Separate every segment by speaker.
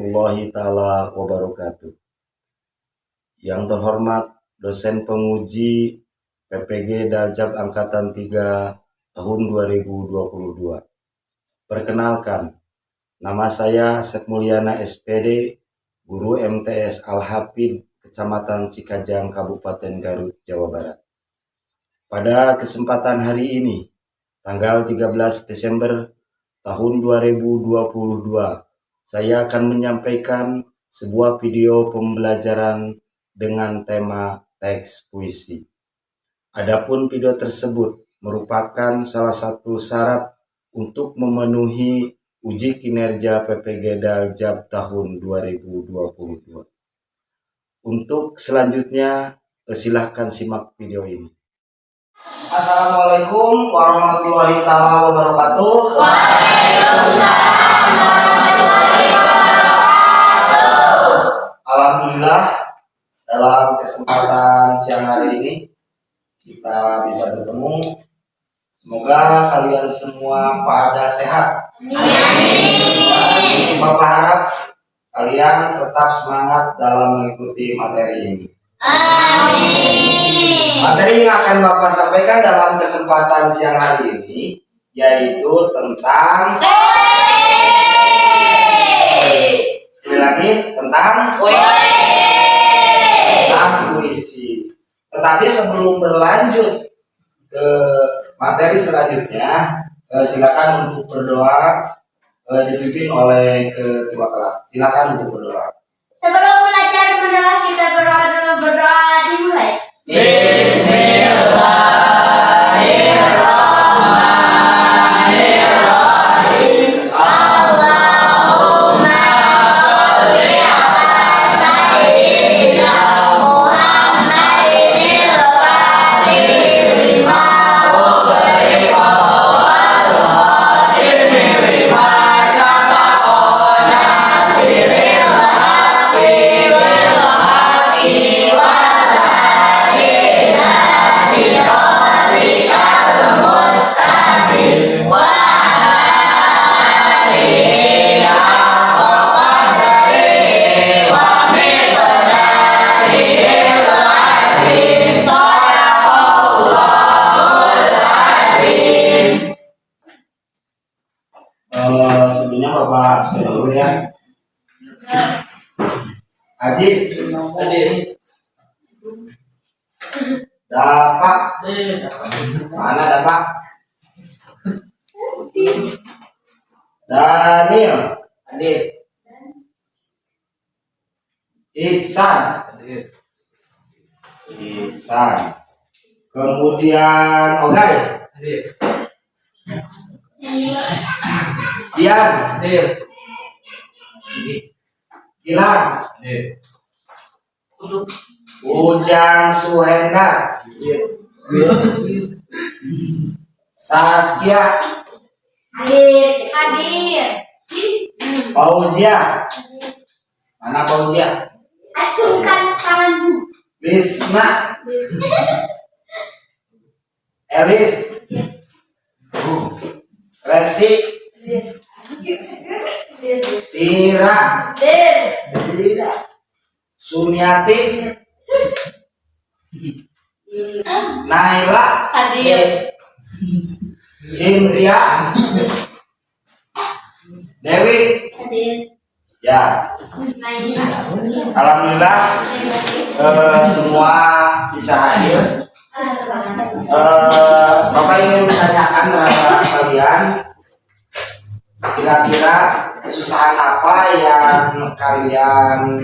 Speaker 1: warahmatullahi taala wabarakatuh. Yang terhormat dosen penguji PPG Daljab Angkatan 3 tahun 2022. Perkenalkan, nama saya Sep Mulyana SPD, Guru MTS Al-Hafid, Kecamatan Cikajang, Kabupaten Garut, Jawa Barat. Pada kesempatan hari ini, tanggal 13 Desember tahun 2022, saya akan menyampaikan sebuah video pembelajaran dengan tema teks puisi. Adapun video tersebut merupakan salah satu syarat untuk memenuhi uji kinerja PPG Daljab tahun 2022. Untuk selanjutnya, silahkan simak video ini. Assalamualaikum warahmatullahi taala wabarakatuh. Waalaikumsalam warahmatullahi wabarakatuh. Alhamdulillah, dalam kesempatan siang hari ini kita bisa bertemu. Semoga kalian semua pada sehat. Amin. Bapak harap kalian tetap semangat dalam mengikuti materi ini. Amin. Materi yang akan Bapak sampaikan dalam kesempatan siang hari ini yaitu tentang sekali lagi tentang puisi. Tetapi sebelum berlanjut ke materi selanjutnya, silakan untuk berdoa dipimpin oleh ketua kelas. Silakan untuk berdoa.
Speaker 2: Sebelum belajar mendengar kita berdoa dulu, berdoa dimulai. Bismillahirrahmanirrahim. Allahumma sholli ala sayyidina Muhammadin al-fatihil lima ughliqa wal khatimi lima sabaqa nasiril haqqi bil haqqi wal hadi ila siratikal mustaqim wa alihi haqqa qadrihi wa miqdarihil azim. Shadaqallahul azim.
Speaker 1: Sebelumnya Bapak saya dulu ya. Ajis. Dapak. Mana Dapak? Daniel. Ihsan. Kemudian Ogai. Dian. Gilang. Ujang Suhendar. Saskia.
Speaker 2: Hadir.
Speaker 1: Fauzia. Mana Fauzia?
Speaker 2: Acungkan tanganmu.
Speaker 1: Lisna. Elis. Resi. Tira. Sumiati. Naila.
Speaker 2: Hadir.
Speaker 1: Cynthia. Dewi.
Speaker 2: Hadir.
Speaker 1: Ya, alhamdulillah semua bisa hadir. Bapak ingin menanyakan kepada kalian, kira-kira kesusahan apa yang kalian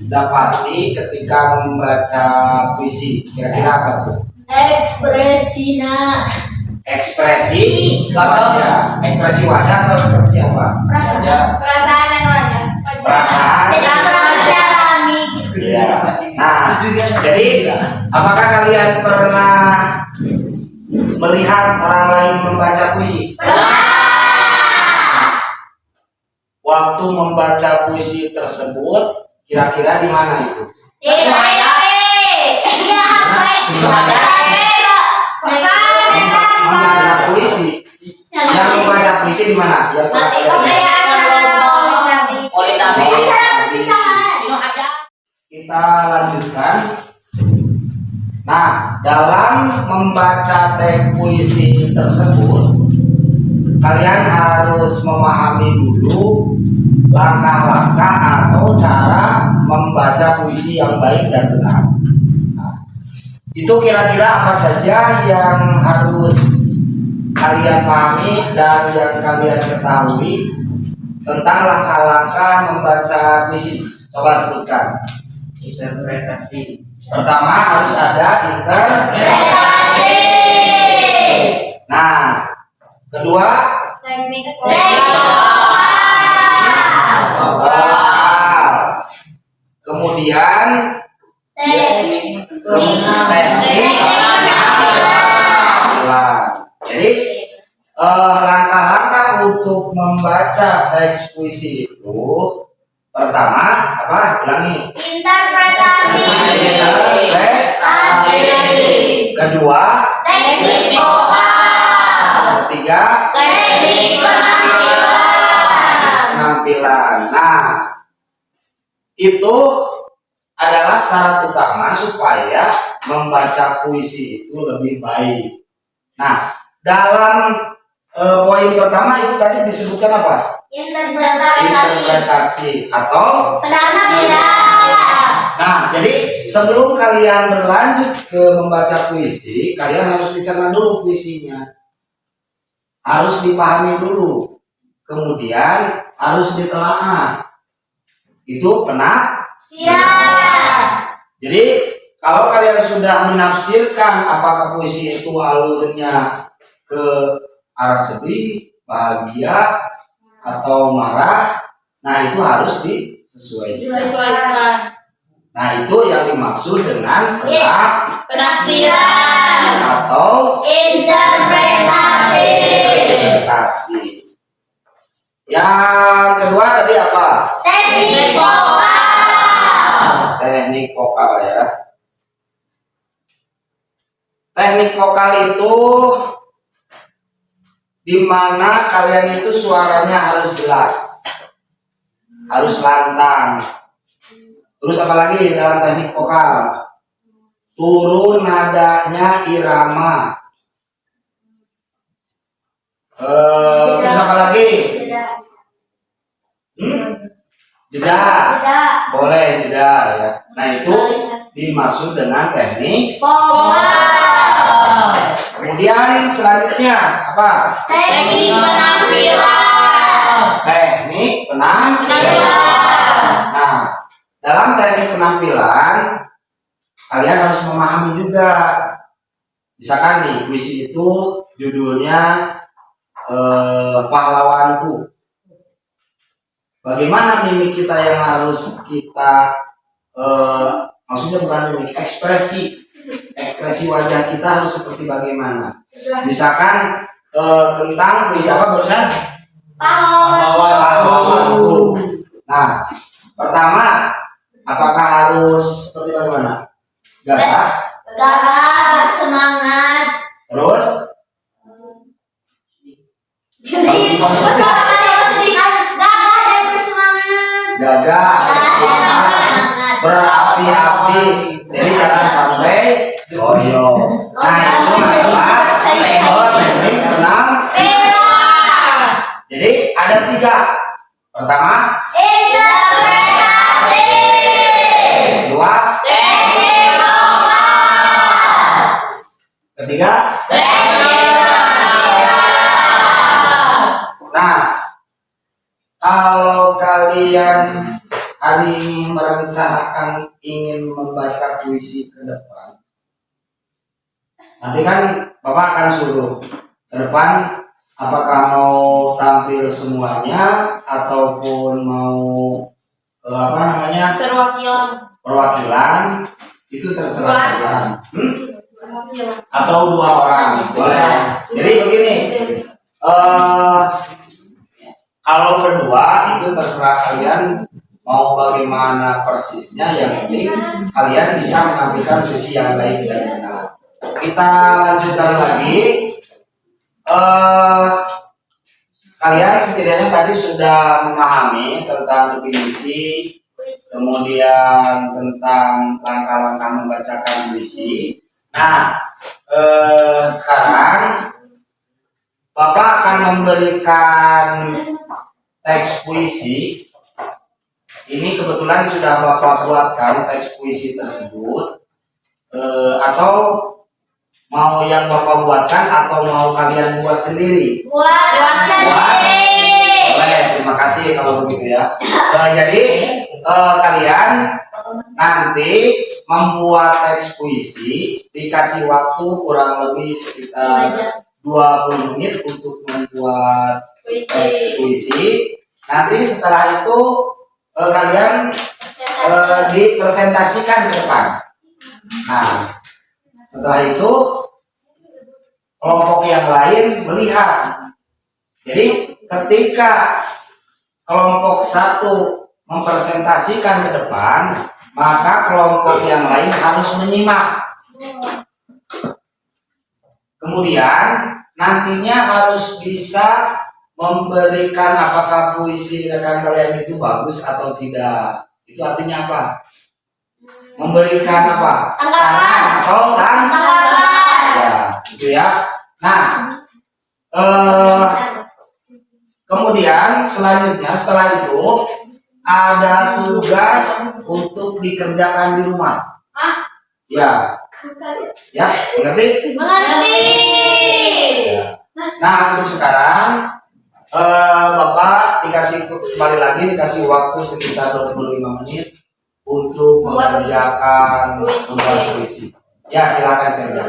Speaker 1: dapati ketika membaca puisi? Kira-kira apa tuh? Ekspresi wajah. Ekspresi wajah atau ekspresi apa?
Speaker 2: Perasaan dan wajah.
Speaker 1: Perasaan.
Speaker 2: Tidak alami.
Speaker 1: Iya. Nah, jadi apakah kalian pernah melihat orang lain membaca puisi? Waktu membaca puisi tersebut, kira-kira di mana itu? Membaca puisi. Yang membaca puisi di mana? Yang pernah kalian lihat?
Speaker 2: Oleh Nabi.
Speaker 1: kita lanjutkan. Nah, dalam membaca teks puisi tersebut, kalian harus memahami dulu langkah-langkah atau cara membaca puisi yang baik dan benar. Nah, itu kira-kira apa saja yang harus kalian pahami dan yang kalian ketahui tentang langkah-langkah membaca puisi. Coba sebutkan.
Speaker 3: Interpretasi.
Speaker 1: Pertama harus ada interpretasi. Nah, kedua
Speaker 2: Teknik
Speaker 1: vokal. Kemudian teknik penampilan. Jadi langkah-langkah untuk membaca teks puisi itu pertama apa? Ulangi.
Speaker 2: interpretasi.
Speaker 1: Interpretasi. Kedua,
Speaker 2: Teknik vokal.
Speaker 1: ketiga,
Speaker 2: Teknik
Speaker 1: penampilan. Nah, itu adalah syarat utama supaya membaca puisi itu lebih baik. Nah, dalam poin pertama itu tadi disebutkan apa?
Speaker 2: Interpretasi.
Speaker 1: Interpretasi atau
Speaker 2: Penampilan.
Speaker 1: nah, jadi sebelum kalian berlanjut ke membaca puisi, kalian harus dicerna dulu puisinya. Harus dipahami dulu. Kemudian harus ditelaah. Itu
Speaker 2: Siap.
Speaker 1: Jadi kalau kalian sudah menafsirkan apakah puisi itu alurnya ke arah sedih, bahagia, atau marah, nah itu harus disesuaikan. Nah itu yang dimaksud dengan
Speaker 2: Penafsiran.
Speaker 1: atau
Speaker 2: Interpretasi.
Speaker 1: Yang kedua tadi apa?
Speaker 2: Teknik vokal.
Speaker 1: Teknik vokal ya. Teknik vokal itu dimana kalian itu suaranya harus jelas, harus lantang. Terus apa lagi dalam teknik vokal? Turun nadanya irama. Terus apa lagi? Jeda. Boleh jeda ya. Nah itu dimaksud dengan teknik. Kemudian selanjutnya apa?
Speaker 2: Teknik penampilan.
Speaker 1: Teknik penampilan. Nah, dalam teknik penampilan kalian harus memahami juga. Misalkan nih puisi itu judulnya Pahlawanku. Bagaimana mimik kita yang harus kita maksudnya bukan mimik, ekspresi wajah kita harus seperti bagaimana? Misalkan tentang puisi apa barusan? Pahlawanku. Nah, pertama, apakah harus seperti bagaimana? Gagah,
Speaker 2: Gagah, semangat.
Speaker 1: terus
Speaker 2: Gagah dan bersemangat.
Speaker 1: gagah, semangat, berapi-api. Jadi jangan sampai goyo. Nah itu adalah teknik penampilan. Jadi ada 3. Pertama,
Speaker 2: Interpretasi.
Speaker 1: kedua,
Speaker 2: Teknik vokal.
Speaker 1: ketiga.
Speaker 2: Teknik
Speaker 1: Nah, kalau kalian hari ini merencanakan ingin membaca puisi ke depan, nanti kan Bapak akan suruh ke depan apakah mau tampil semuanya ataupun mau perwakilan itu terserah kalian. Atau 2 orang boleh. Jadi begini, kalau berdua itu terserah kalian mau bagaimana persisnya, yang penting kalian bisa menampilkan puisi yang baik dan benar. Kita lanjutkan lagi. Kalian setidaknya tadi sudah memahami tentang definisi kemudian tentang langkah-langkah membacakan puisi. Nah, sekarang Bapak akan memberikan teks puisi. Ini kebetulan sudah Bapak buatkan teks puisi tersebut, atau mau yang Bapak buatkan atau mau kalian buat sendiri?
Speaker 2: Buat sendiri.
Speaker 1: Boleh, terima kasih kalau begitu ya. Jadi kalian nanti membuat teks puisi, dikasih waktu kurang lebih sekitar 20 menit untuk membuat teks puisi. Nanti setelah itu kalian dipresentasikan ke depan. Nah, setelah itu kelompok yang lain melihat. Jadi ketika kelompok satu mempresentasikan ke depan, maka kelompok yang lain harus menyimak. Kemudian nantinya harus bisa memberikan apakah puisi rekan kalian itu bagus atau tidak. Itu artinya apa? Memberikan apa? Saran atau tanggapan. Ya, gitu ya. Nah, kemudian selanjutnya setelah itu ada tugas untuk dikerjakan di rumah. Ya, ya, mengerti?
Speaker 2: Mengerti.
Speaker 1: Ya. Nah, untuk sekarang Bapak kembali lagi dikasih waktu sekitar 25 menit untuk mengerjakan tugas puisi. Ya, silakan kerja.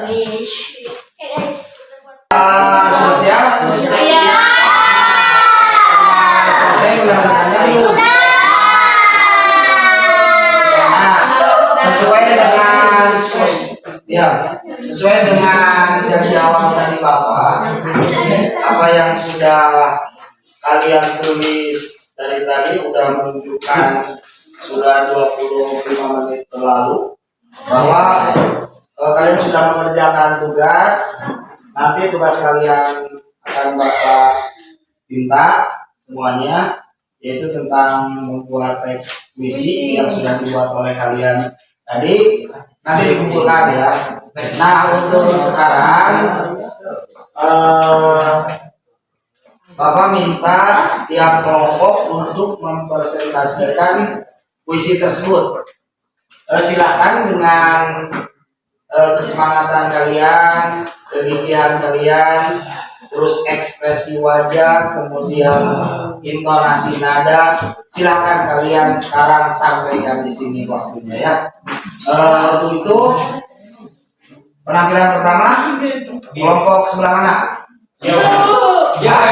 Speaker 1: Sudah siap?
Speaker 2: Iya.
Speaker 1: Selesai mengerjakannya belum? Nah, sesuai dengan janji awal dari Bapak, apa yang sudah kalian tulis dari tadi udah menunjukkan sudah 25 menit berlalu bahwa kalian sudah mengerjakan tugas. Nanti tugas kalian akan Bapak minta semuanya, yaitu tentang membuat teks puisi yang sudah dibuat oleh kalian tadi, nanti dikumpulkan ya. Nah, untuk sekarang Bapak minta tiap kelompok untuk mempresentasikan puisi tersebut. Silakan dengan kesemangatan kalian, kegigihan kalian, terus ekspresi wajah, kemudian intonasi nada. Silakan kalian sekarang sampaikan di sini waktunya ya. Untuk itu penampilan pertama kelompok sebelah mana?
Speaker 3: Ya,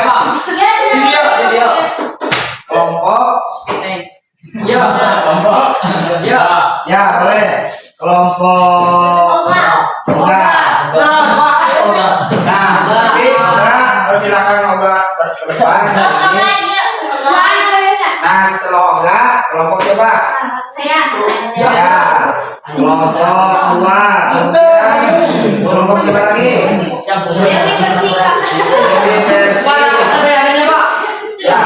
Speaker 3: Pak. Dia.
Speaker 1: Kelompok
Speaker 3: Ya.
Speaker 1: kelompok
Speaker 3: Ya.
Speaker 1: ya boleh kelompok Oga. Nah, tapi Oga silakan Oga ke depan di sini. Nah, setelah Oga kelompok siapa? Ya, kelompok 2. Kelompok siapa lagi? Dewi Persik. Ya.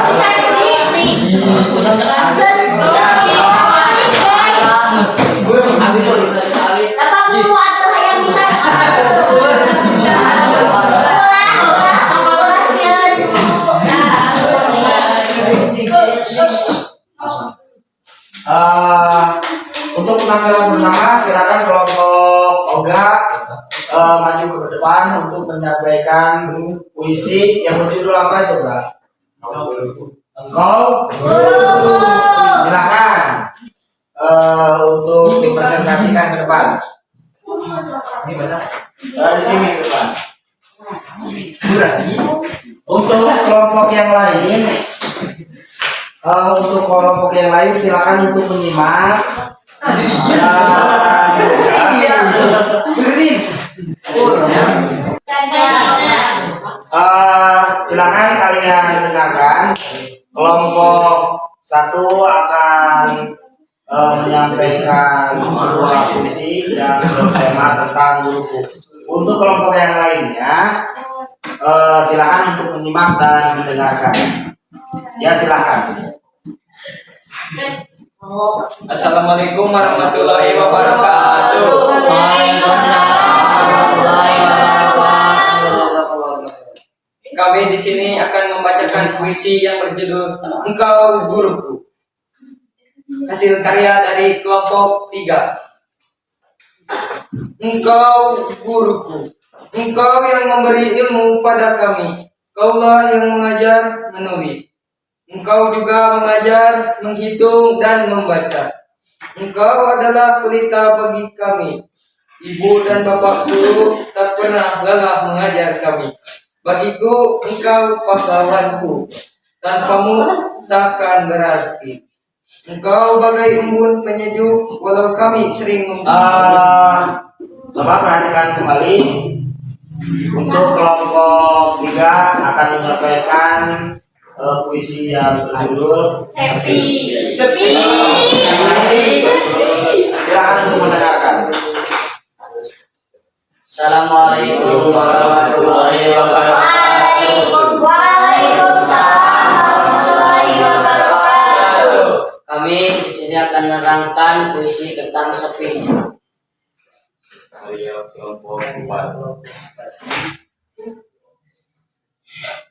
Speaker 1: Untuk penampilan pertama silakan kelompok Oga maju ke depan untuk menyampaikan puisi yang berjudul apa itu, Kak? Engkau silakan untuk dipresentasikan ke depan. Di sini ke depan. Untuk kelompok yang lain, silakan untuk menyimak. Silakan kalian dengarkan. Kelompok 1 akan menyampaikan sebuah puisi yang bertema tentang guruku. Untuk kelompok yang lainnya, silakan untuk menyimak dan mendengarkan. Ya, silakan.
Speaker 3: Assalamualaikum warahmatullahi wabarakatuh. Kami di sini akan membacakan puisi yang berjudul Engkau Guruku. Hasil karya dari kelompok 3. Engkau guruku, engkau yang memberi ilmu pada kami. Kaulah yang mengajar menulis. Engkau juga mengajar menghitung dan membaca. Engkau adalah pelita bagi kami. Ibu dan bapakku tak pernah lelah mengajar kami. Bagiku engkau pahlawanku. Tanpamu takkan berarti. Engkau bagai embun penyejuk, walau kami sering
Speaker 1: Coba perhatikan kembali. Untuk kelompok 3 akan menyampaikan puisi yang berjudul
Speaker 2: Sepi.
Speaker 1: Silakan untuk mendengarkan.
Speaker 3: Assalamualaikum warahmatullahi wabarakatuh.
Speaker 2: Waalaikumsalam warahmatullahi wabarakatuh.
Speaker 3: Kami di sini akan menerangkan puisi tentang sepi.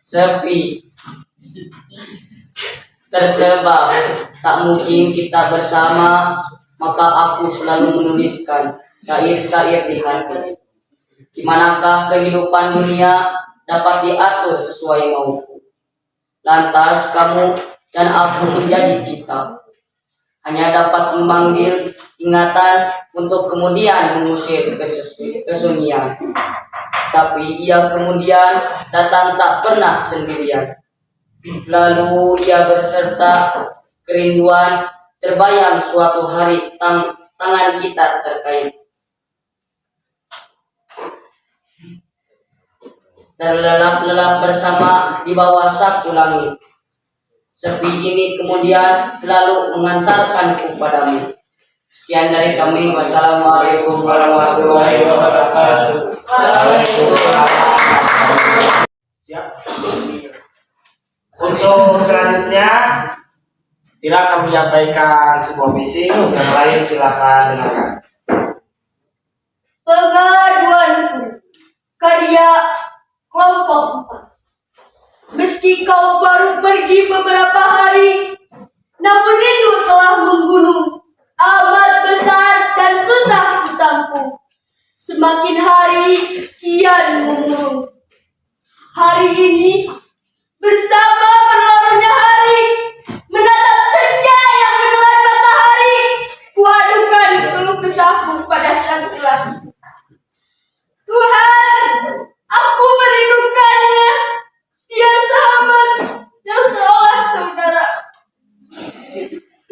Speaker 3: Sepi tersebab tak mungkin kita bersama, maka aku selalu menuliskan syair-syair di hati. Di manakah kehidupan dunia dapat diatur sesuai mauku. Lantas kamu dan aku menjadi kita, hanya dapat memanggil ingatan untuk kemudian mengusir kesunyian. Tapi ia kemudian datang tak pernah sendirian. Selalu ia berserta kerinduan, terbayang suatu hari tangan kita terkait. Terlelap-lelap bersama di bawah satu langit. Sepi ini kemudian selalu mengantarkanku padamu. Sekian dari kami. Wassalamualaikum warahmatullahi wabarakatuh.
Speaker 1: Siap. Untuk selanjutnya Tira akan menyampaikan sebuah misi. Yang lain silakan dengarkan.
Speaker 2: Pengaduanku, karya kelompok 4. Meski kau baru pergi beberapa hari, namun rindu telah membunuh. Amat besar dan susah kutampu. Semakin hari kian memurung. Hari ini bersama berlalunya hari, menatap senja yang menelan matahari, kuadukan keluh kesahku pada sang ilahi. Tuhan, aku merindukannya. Dia sahabat yang seolah saudara.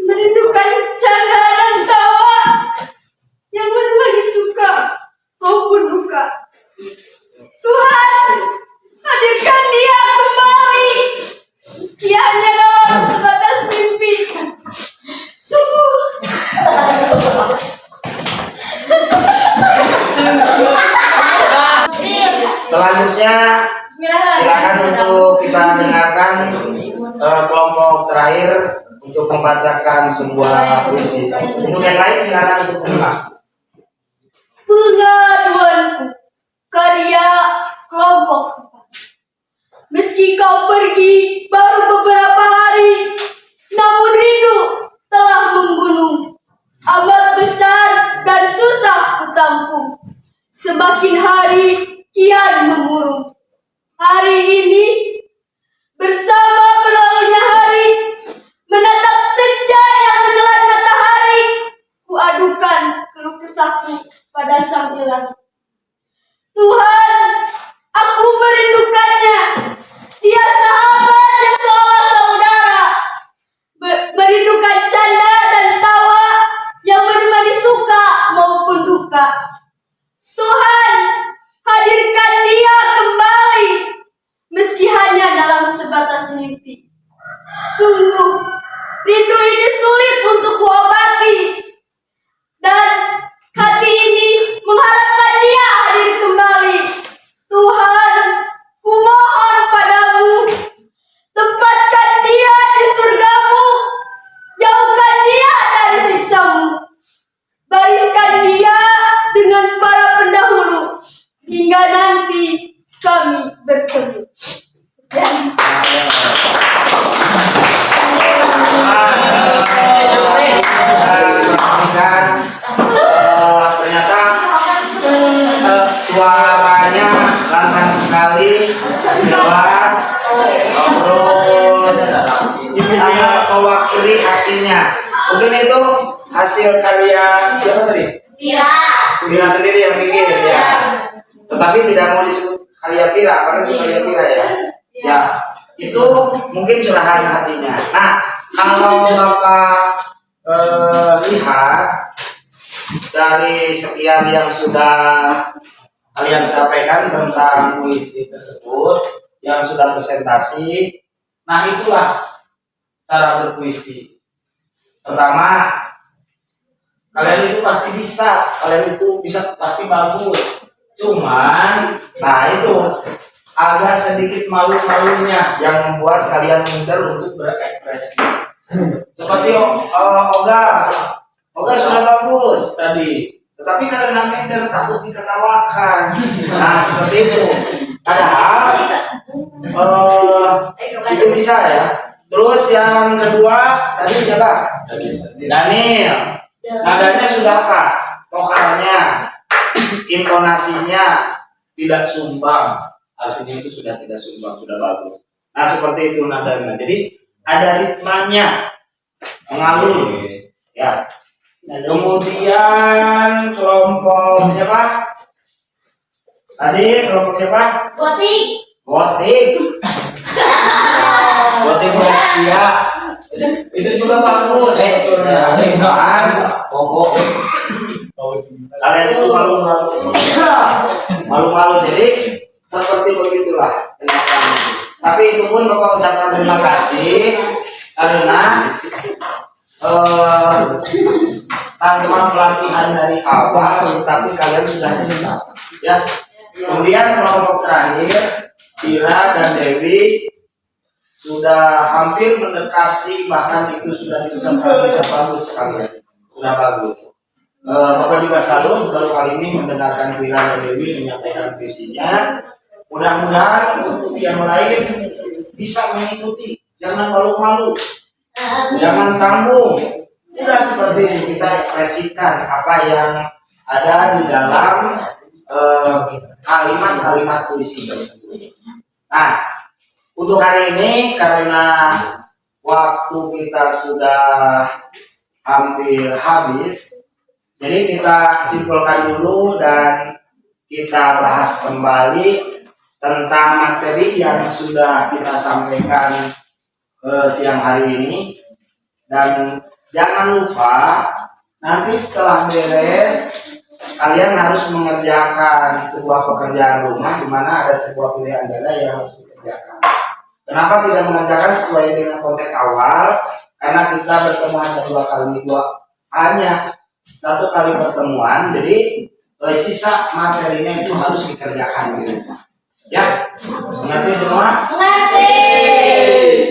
Speaker 2: Merindukan canda dan tawa yang menemani suka maupun duka. Tuhan, hadirkan dia kembali. Meski hanya dalam sebatas mimpi. Sungguh.
Speaker 1: Selanjutnya silakan untuk kita dengarkan kelompok terakhir untuk membacakan sebuah puisi. Untuk yang lain silakan untuk menyimak.
Speaker 2: Pengaduanku, karya kelompok 4. Meski kau pergi baru beberapa hari, namun rindu telah membunuh. Amat besar dan susah kutampu. Semakin hari kian memurung. Hari ini bersama berlalunya hari, menatap senja yang menelan matahari, kuadukan keluh kesahku pada sang ilahi. Tuhan, aku merindukannya. Dia sahabat yang seolah saudara. Merindukan canda dan tawa yang menemani suka maupun duka. Tuhan, hadirkan dia kembali, meski hanya dalam sebatas mimpi. Sungguh, rindu ini sulit untuk kuobati, dan hati ini mengharapkan dia hadir kembali. Tuhan, kumohon padamu, tempatkan dia di surgamu, jauhkan dia
Speaker 1: hasil karya siapa tadi?
Speaker 2: Pira.
Speaker 1: Pira sendiri yang bikin ya. Tetapi tidak mau disebut karya Pira karena itu karya Pira ya. Ya, itu mungkin curahan hatinya. Nah, kalau Bapak lihat dari sekian yang sudah kalian sampaikan tentang puisi tersebut yang sudah presentasi, nah itulah cara berpuisi. Pertama, kalian itu pasti bisa, kalian itu bisa pasti bagus. Cuman, nah itu agak sedikit malu-malunya yang membuat kalian minder untuk berekspresi. Seperti Oga sudah bagus tadi, tetapi karena minder takut diketawakan. Nah seperti itu. Padahal itu bisa ya. Terus yang kedua tadi siapa? Daniel. Nadanya sudah pas, vokalnya, intonasinya tidak sumbang. Artinya itu sudah tidak sumbang, sudah bagus. Nah seperti itu nadanya. Jadi ada ritmanya, mengalun. Ya. Kemudian kelompok siapa? Tadi kelompok siapa?
Speaker 2: Gotik.
Speaker 1: Gotik. Gotik Gostia. Itu juga bagus sebetulnya. Kalian itu malu-malu. Malu-malu, jadi seperti begitulah kenyataannya. Tapi itu pun Bapak ucapkan terima kasih karena tanpa pelatihan dari awal, tetapi kalian sudah bisa. Ya. Kemudian kelompok terakhir, Ira dan Dewi sudah hampir mendekati, bahkan itu sudah diucapkan bisa bagus sekali. Sudah bagus. Bapak juga salut baru kali ini mendengarkan Ira dan Dewi menyampaikan visinya. Mudah-mudahan untuk yang lain bisa mengikuti. Jangan malu-malu, jangan tanggung. Udah seperti ini kita ekspresikan apa yang ada di dalam kalimat-kalimat puisi tersebut. Nah, untuk hari ini karena waktu kita sudah hampir habis, jadi kita simpulkan dulu dan kita bahas kembali tentang materi yang sudah kita sampaikan siang hari ini. Dan jangan lupa nanti setelah beres kalian harus mengerjakan sebuah pekerjaan rumah di mana ada sebuah pilihan ganda yang harus dikerjakan. Kenapa tidak mengerjakan sesuai dengan konteks awal? Karena kita bertemu hanya satu kali pertemuan, jadi sisa materinya itu harus dikerjakan di rumah. Ya, mengerti semua?
Speaker 2: Mengerti.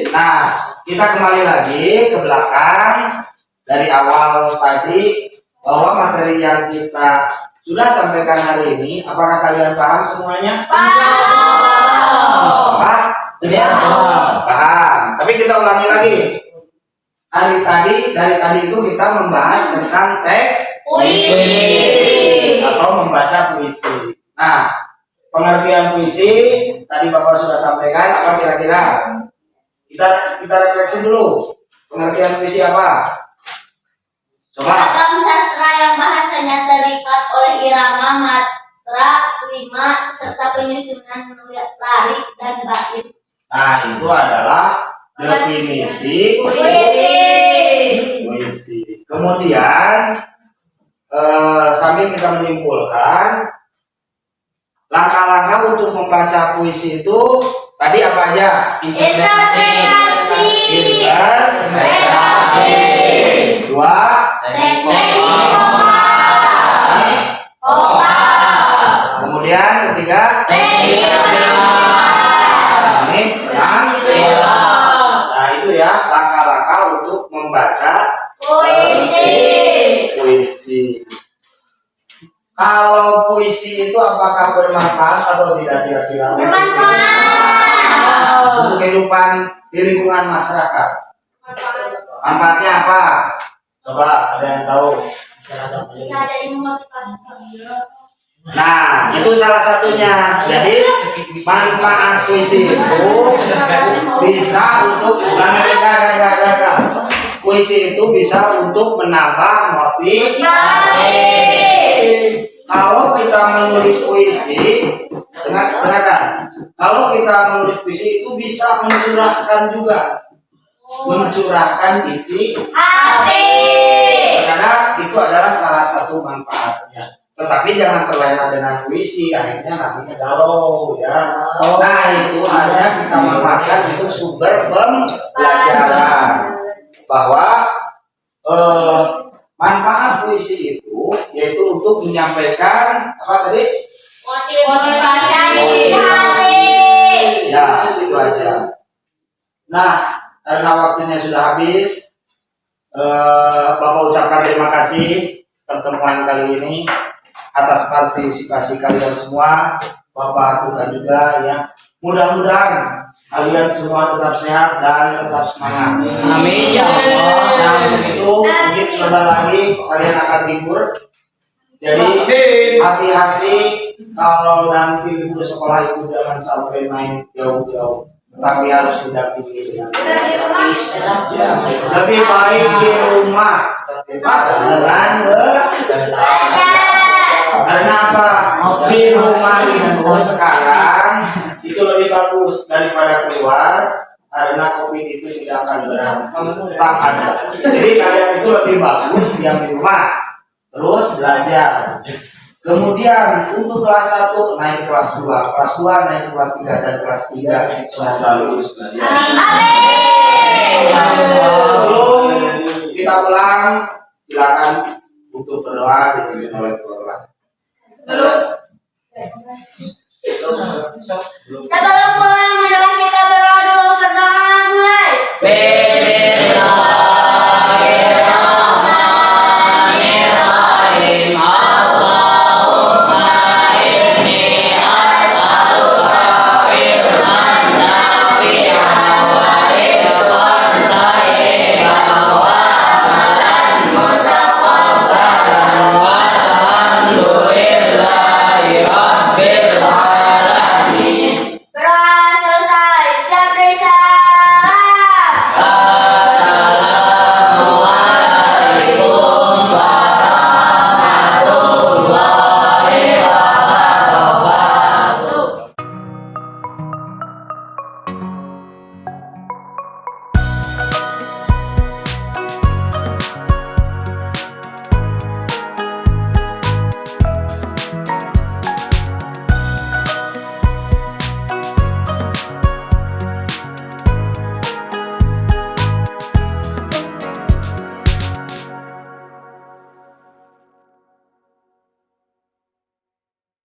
Speaker 1: Nah, kita kembali lagi ke belakang dari awal tadi bahwa materi yang kita sudah sampaikan hari ini, apakah kalian paham semuanya?
Speaker 2: Paham.
Speaker 1: Paham? Ya, paham. Tapi kita ulangi lagi. Dari tadi itu kita membahas tentang teks
Speaker 2: Puisi.
Speaker 1: atau membaca puisi. Nah, pengertian puisi tadi Bapak sudah sampaikan, apa kira-kira? Kita refleksi dulu. Pengertian puisi apa? Coba.
Speaker 2: Ragam sastra yang bahasanya terikat oleh irama, matra, rima, serta penyusunan lari dan bait.
Speaker 1: Nah, itu adalah definisi puisi. Kemudian sambil kita menyimpulkan langkah-langkah untuk membaca puisi itu tadi apa aja?
Speaker 2: Interpretasi.
Speaker 1: Dua.
Speaker 2: Teknik
Speaker 1: Kemudian ketiga. Nah itu ya langkah-langkah untuk membaca puisi. Kalau puisi itu apakah bermanfaat atau tidak kira-kira?
Speaker 2: Bermanfaat.
Speaker 1: Untuk kehidupan di lingkungan masyarakat. Manfaatnya apa? Coba ada yang tahu?
Speaker 2: Bisa jadi memotivasi.
Speaker 1: Nah, itu salah satunya. Jadi manfaat puisi itu bisa untuk puisi itu bisa untuk menambah motivasi. Kalau kita menulis puisi, dengarkan. Kalau kita menulis puisi itu bisa mencurahkan juga, mencurahkan isi
Speaker 2: hati.
Speaker 1: karena itu adalah salah satu manfaatnya. Tetapi jangan terlena dengan puisi, akhirnya nantinya galau ya. Nah itu hanya kita manfaatkan untuk sumber pembelajaran bahwa manfaat puisi itu yaitu untuk menyampaikan apa tadi?
Speaker 2: Motivasi hati.
Speaker 1: Ya itu aja. Nah karena waktunya sudah habis, Bapak ucapkan terima kasih pertemuan kali ini atas partisipasi kalian semua. Bapak aturkan juga ya. Mudah-mudahan kalian semua tetap sehat dan tetap semangat.
Speaker 3: Amin ya Allah.
Speaker 1: Nah untuk itu mungkin sebentar lagi kalian akan libur. Jadi hati-hati kalau nanti libur sekolah itu jangan sampai main jauh-jauh, tetapi harus didampingi dengan ya, lebih baik di rumah dengan karena apa? Di rumah itu sekarang itu lebih bagus daripada keluar karena COVID itu tidak akan tetap ada. Jadi kalian itu lebih bagus diam di rumah terus belajar. Kemudian untuk kelas 1 naik ke kelas 2, kelas 2 naik ke kelas 3 dan kelas 3 semoga lulus belajar. Sebelum kita pulang silakan untuk berdoa dipimpin oleh ketua kelas.
Speaker 2: Sebelum